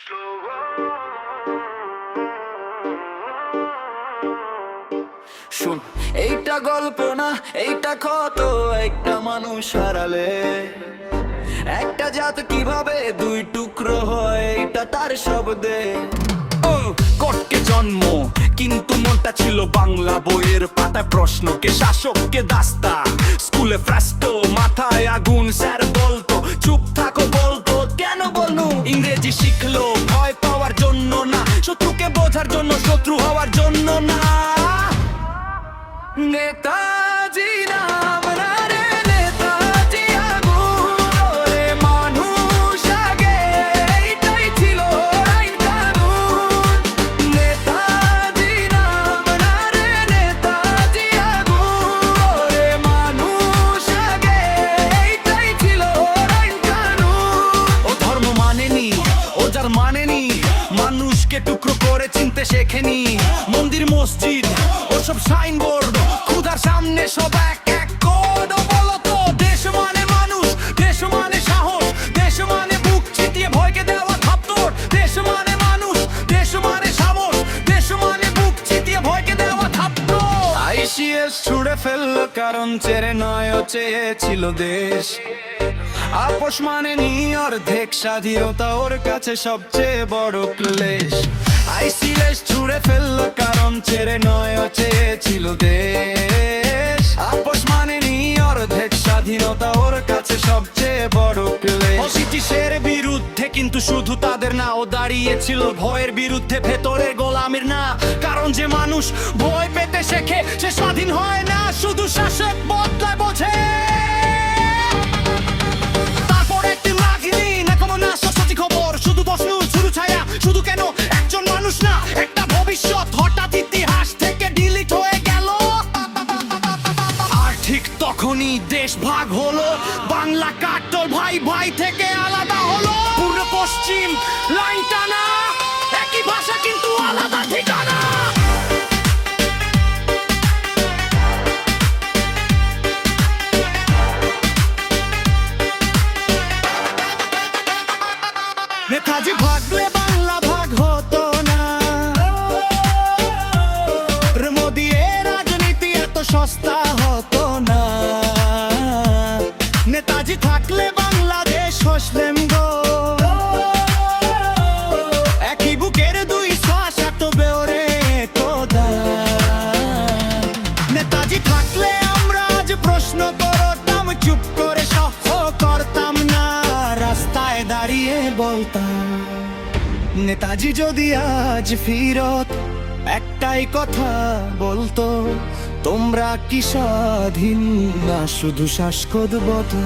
শুন, এইটা গল্প না, এইটা কত একটা মানুষ হারালে একটা জাত কিভাবে দুই টুকরো হয়, এটা তার শব্দে। কটকে জন্ম কিন্তু মনটা ছিল বাংলা বইয়ের পাতায় প্রশ্নকে শাসককে দাস্তা, স্কুলে ফ্রাস্টো মাথায় আগুন, স্যার বলতো চুপ থাকো, বলতো কেন বলনু। ইংরেজি শিখলো ভয় পাওয়ার জন্য না, শত্রুকে বোঝার জন্য, শত্রু হওয়ার জন্য না। নেতাজি নাম না রে, নেতাজি আগুন, ওরে মানুষ আগে এইটাই ছিল আইন কানুন। নেতাজি নাম না রে, নেতাজি আগুন, ওরে মানুষ আগে এইটাই ছিল আইন কানুন। ও ধর্ম মানেনি, ও যার মানেনি, মানুষকে টুকরো করে চিনতে শেখেনি। মন্দির মসজিদ ওসব সাইনবোর্ড, খুদার সামনে সব এক এক কোড। বলতো দেশ মানে মানুষ, দেশ মানে সাহস, দেশ মানে বুক চিতিয়ে ভয়কে দেওয়া থাপ্পড়। দেশ মানে মানুষ, দেশ মানে সাহস, দেশ মানে বুক চিতিয়ে ভয়কে দেওয়া থাপ্পড়। আইসিএস ছুড়ে ফেললো কারণ চেরে নয়, ও চেয়েছিল দেশ। আপোষ মানেনি অর্ধেক স্বাধীনতা, ওর কাছে সবচেয়ে বড় ক্লেশ। আইসিএস ছুড়ে ফেললো কারণ চেরে নয়, ও চেয়েছিল দেশ। আপোষ মানেনি অর্ধেক স্বাধীনতা, ওর কাছে সবচেয়ে বড় ক্লেশ। ব্রিটিশের বিরুদ্ধে কিন্তু শুধু তাদের না, ও দাঁড়িয়েছিল ভয়ের বিরুদ্ধে, ভেতরে গোলামির না। কারণ যে মানুষ ভয় পেতে শেখে সে স্বাধীন হয় না, শুধু শাসক বদলায় বোঝে। শুধু কেন একজন মানুষ না, একটা ভবিষ্যৎ হঠাৎ ইতিহাস থেকে ডিলিট হয়ে গেল। আর ঠিক তখনই দেশ ভাগ হলো, বাংলা কাট্টল ভাই ভাই থেকে আলাদা হলো। পূর্ব পশ্চিম লাইন টানা, একই ভাষা কিন্তু আলাদা ঠিকানা। নেতাজি ভাগলে বাংলা ভাগ হতো না, মোদি এর রাজনীতি এত সস্তা হতো না। নেতাজি থাকলে বাংলাদেশ মুসলিম গো, একই বুকের দুই শ্বাস এত বেওরে কোদা। নেতাজি থাকলে আমরা আজ প্রশ্ন করতাম, চুপ করে সহ্য করতাম না, রাস্তায় দাঁড়িয়ে বলতাম। নেতাজি যদি আজ ফিরত একটাই কথা বলতো, তোমরা কি স্বাধীন না, শুধু শ্বাসকোদ বতো।